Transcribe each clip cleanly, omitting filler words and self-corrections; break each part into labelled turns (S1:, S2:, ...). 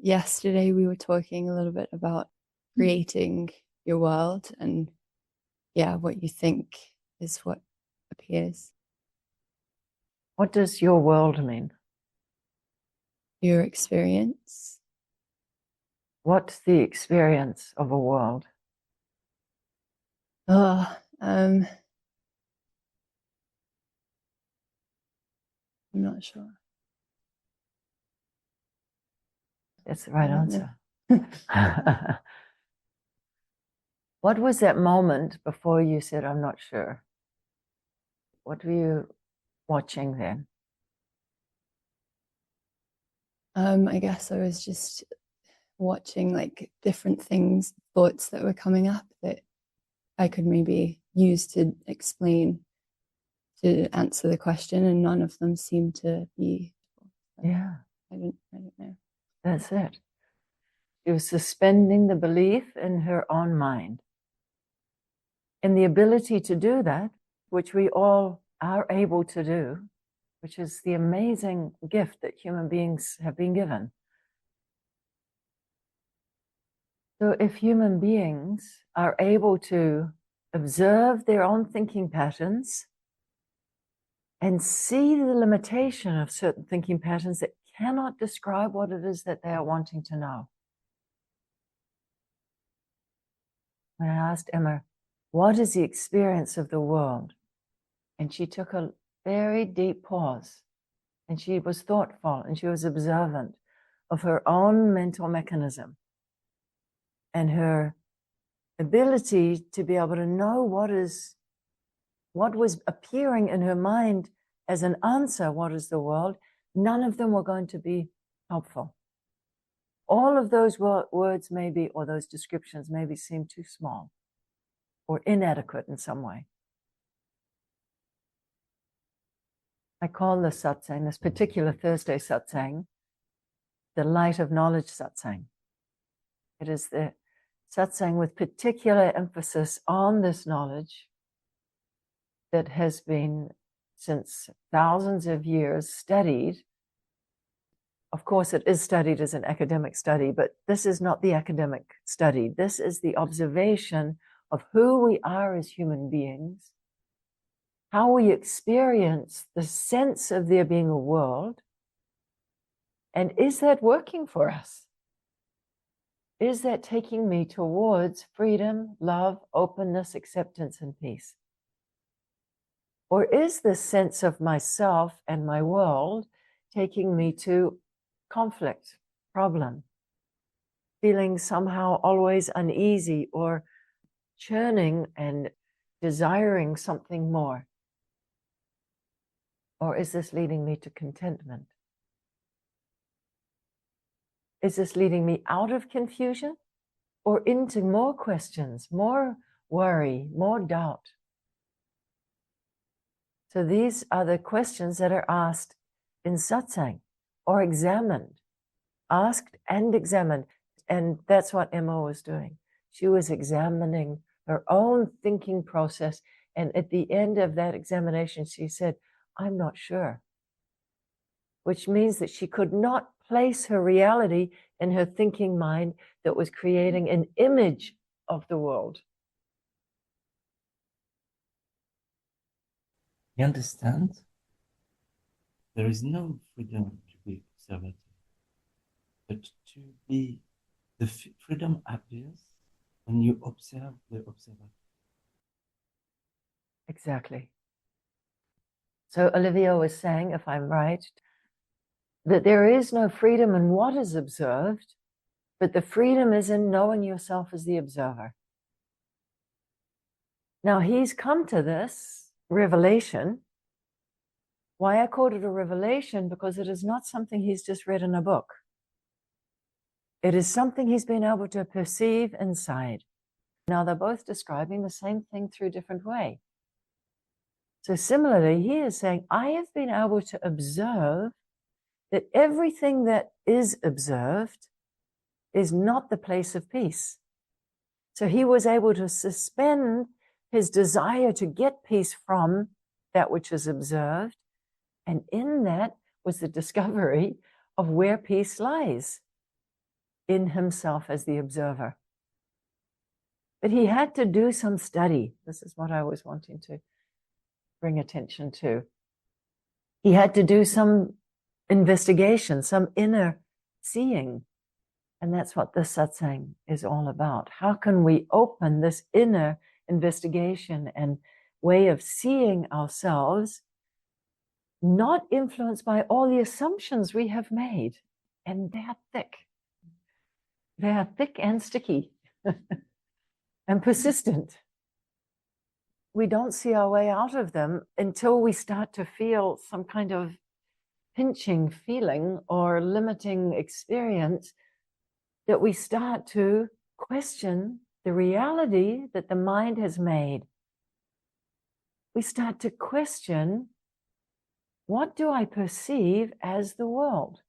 S1: yesterday we were talking a little bit about creating your world and what you think is what appears.
S2: What does your world mean?
S1: Your experience.
S2: What's the experience of a world?
S1: I'm not sure.
S2: That's the right answer. What was that moment before you said, I'm not sure? What were you watching then?
S1: I guess I was just watching like different things, thoughts that were coming up that I could maybe use to explain, to answer the question, and none of them seemed to be.
S2: Yeah.
S1: I don't know.
S2: That's it. She was suspending the belief in her own mind. And the ability to do that, which we all are able to do, which is the amazing gift that human beings have been given. So if human beings are able to observe their own thinking patterns and see the limitation of certain thinking patterns that cannot describe what it is that they are wanting to know. When I asked Emma, what is the experience of the world? And she took a very deep pause, and she was thoughtful, and she was observant of her own mental mechanism and her ability to be able to know what was appearing in her mind as an answer, what is the world? None of them were going to be helpful. All of those words maybe, or those descriptions maybe seem too small or inadequate in some way. I call this satsang, this particular Thursday satsang, the light of knowledge satsang. It is the satsang with particular emphasis on this knowledge that has been, since thousands of years, studied. Of course, it is studied as an academic study, but this is not the academic study. This is the observation of who we are as human beings, how we experience the sense of there being a world, and is that working for us? Is that taking me towards freedom, love, openness, acceptance, and peace? Or is this sense of myself and my world taking me to conflict, problem, feeling somehow always uneasy or churning and desiring something more? Or is this leading me to contentment? Is this leading me out of confusion or into more questions, more worry, more doubt? So these are the questions that are asked in satsang, or examined, asked and examined. And that's what Emma was doing. She was examining her own thinking process. And at the end of that examination, she said, I'm not sure. Which means that she could not place her reality in her thinking mind that was creating an image of the world.
S3: You understand? There is no freedom to be observative, but to be, the freedom appears when you observe the observer.
S2: Exactly. So Olivia was saying, if I'm right, that there is no freedom in what is observed, but the freedom is in knowing yourself as the observer. Now he's come to this revelation. Why I called it a revelation? Because it is not something he's just read in a book. It is something he's been able to perceive inside. Now they're both describing the same thing through a different way. So similarly, he is saying, I have been able to observe that everything that is observed is not the place of peace. So he was able to suspend his desire to get peace from that which is observed. And in that was the discovery of where peace lies. in himself as the observer. But he had to do some study. This is what I was wanting to bring attention to. He had to do some investigation, some inner seeing. And that's what this satsang is all about. How can we open this inner investigation and way of seeing ourselves, not influenced by all the assumptions we have made? And they're thick. They are thick and sticky and persistent. We don't see our way out of them until we start to feel some kind of pinching feeling or limiting experience, that we start to question the reality that the mind has made. We start to question, what do I perceive as the world?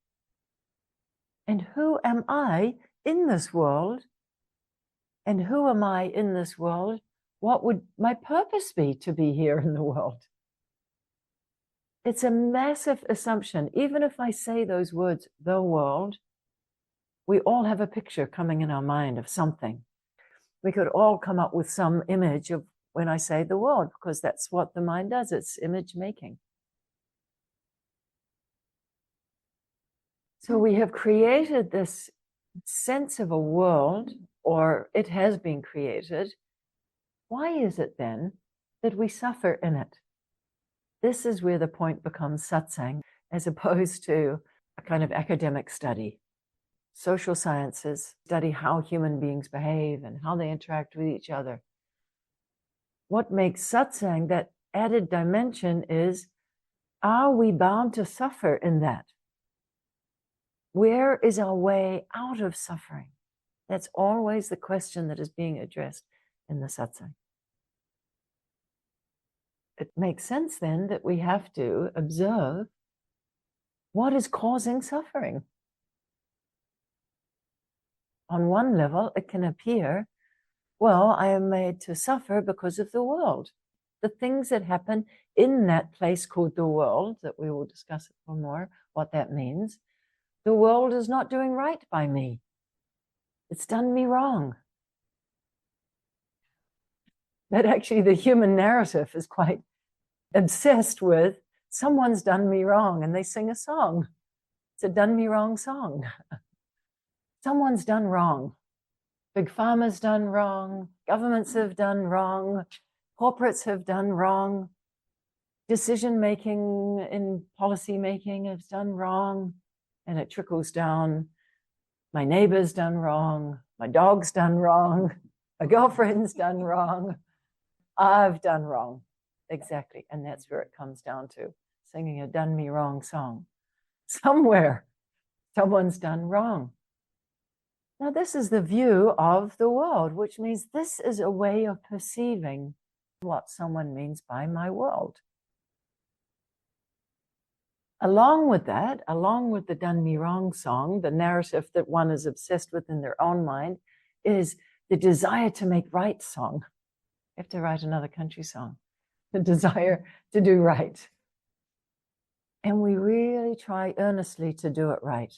S2: And who am I in this world? And who am I in this world? What would my purpose be to be here in the world? It's a massive assumption. Even if I say those words, the world, we all have a picture coming in our mind of something. We could all come up with some image of when I say the world, because that's what the mind does. It's image making. So we have created this sense of a world, or it has been created. Why is it then that we suffer in it? This is where the point becomes satsang, as opposed to a kind of academic study. Social sciences study how human beings behave and how they interact with each other. What makes satsang that added dimension is, are we bound to suffer in that? Where is our way out of suffering? That's always the question that is being addressed in the satsang. It makes sense then that we have to observe what is causing suffering. On one level, it can appear, well, I am made to suffer because of the world. The things that happen in that place called the world, that we will discuss a little more, what that means. The world is not doing right by me. It's done me wrong. That actually the human narrative is quite obsessed with, someone's done me wrong, and they sing a song. It's a done me wrong song. Someone's done wrong. Big Pharma's done wrong. Governments have done wrong. Corporates have done wrong. Decision making in policy making has done wrong. And it trickles down. My neighbor's done wrong. My dog's done wrong. My girlfriend's done wrong. I've done wrong. Exactly. And that's where it comes down to, singing a done me wrong song. Somewhere, someone's done wrong. Now, this is the view of the world, which means this is a way of perceiving what someone means by my world. Along with that, along with the done me wrong song, the narrative that one is obsessed with in their own mind is the desire to make right song. You have to write another country song. The desire to do right. And we really try earnestly to do it right.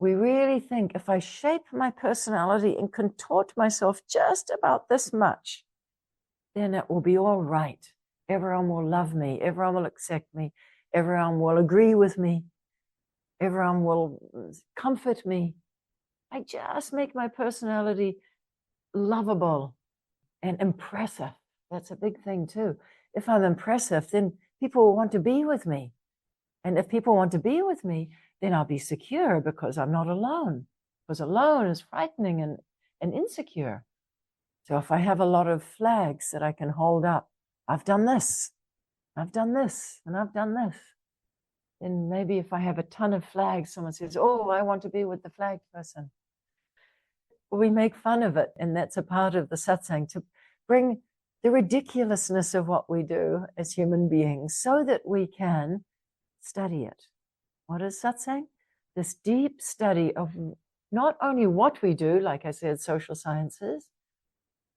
S2: We really think, if I shape my personality and contort myself just about this much, then it will be all right. Everyone will love me. Everyone will accept me. Everyone will agree with me. Everyone will comfort me. I just make my personality lovable and impressive. That's a big thing too. If I'm impressive, then people will want to be with me. And if people want to be with me, then I'll be secure because I'm not alone. Because alone is frightening and insecure. So if I have a lot of flags that I can hold up, I've done this, I've done this, and I've done this. Then maybe if I have a ton of flags, someone says, oh, I want to be with the flag person. We make fun of it, and that's a part of the satsang, to bring the ridiculousness of what we do as human beings so that we can study it. What is satsang? This deep study of not only what we do, like I said, social sciences,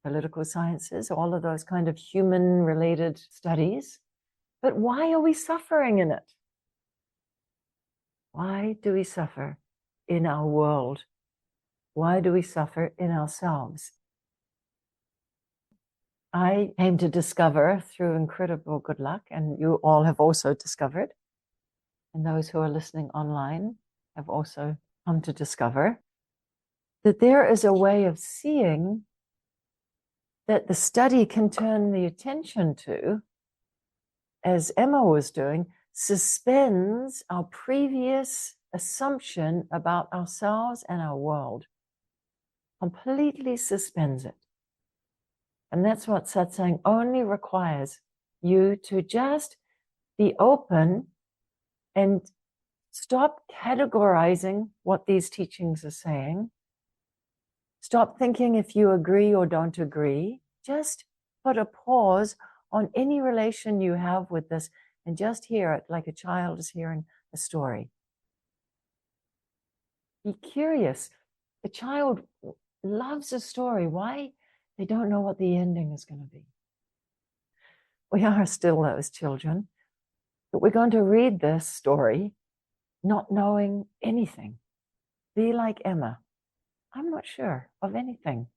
S2: political sciences, all of those kind of human-related studies, but why are we suffering in it? Why do we suffer in our world? Why do we suffer in ourselves? I came to discover through incredible good luck, and you all have also discovered, and those who are listening online have also come to discover, that there is a way of seeing that the study can turn the attention to, as Emma was doing, suspends our previous assumption about ourselves and our world. Completely suspends it. And that's what satsang only requires, you to just be open and stop categorizing what these teachings are saying. Stop thinking if you agree or don't agree. Just put a pause on any relation you have with this and just hear it like a child is hearing a story. Be curious. A child loves a story. Why? They don't know what the ending is going to be. We are still those children, but we're going to read this story not knowing anything. Be like Emma. I'm not sure of anything.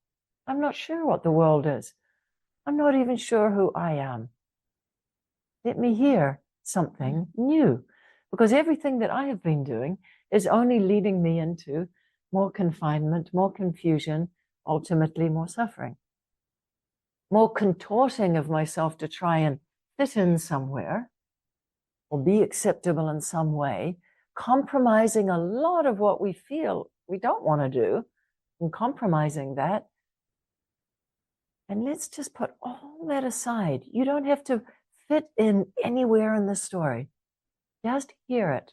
S2: I'm not sure what the world is. I'm not even sure who I am. Let me hear something new, because everything that I have been doing is only leading me into more confinement, more confusion, ultimately more suffering, more contorting of myself to try and fit in somewhere or be acceptable in some way, compromising a lot of what we feel we don't want to do, and compromising that. And let's just put all that aside. You don't have to fit in anywhere in the story. Just hear it.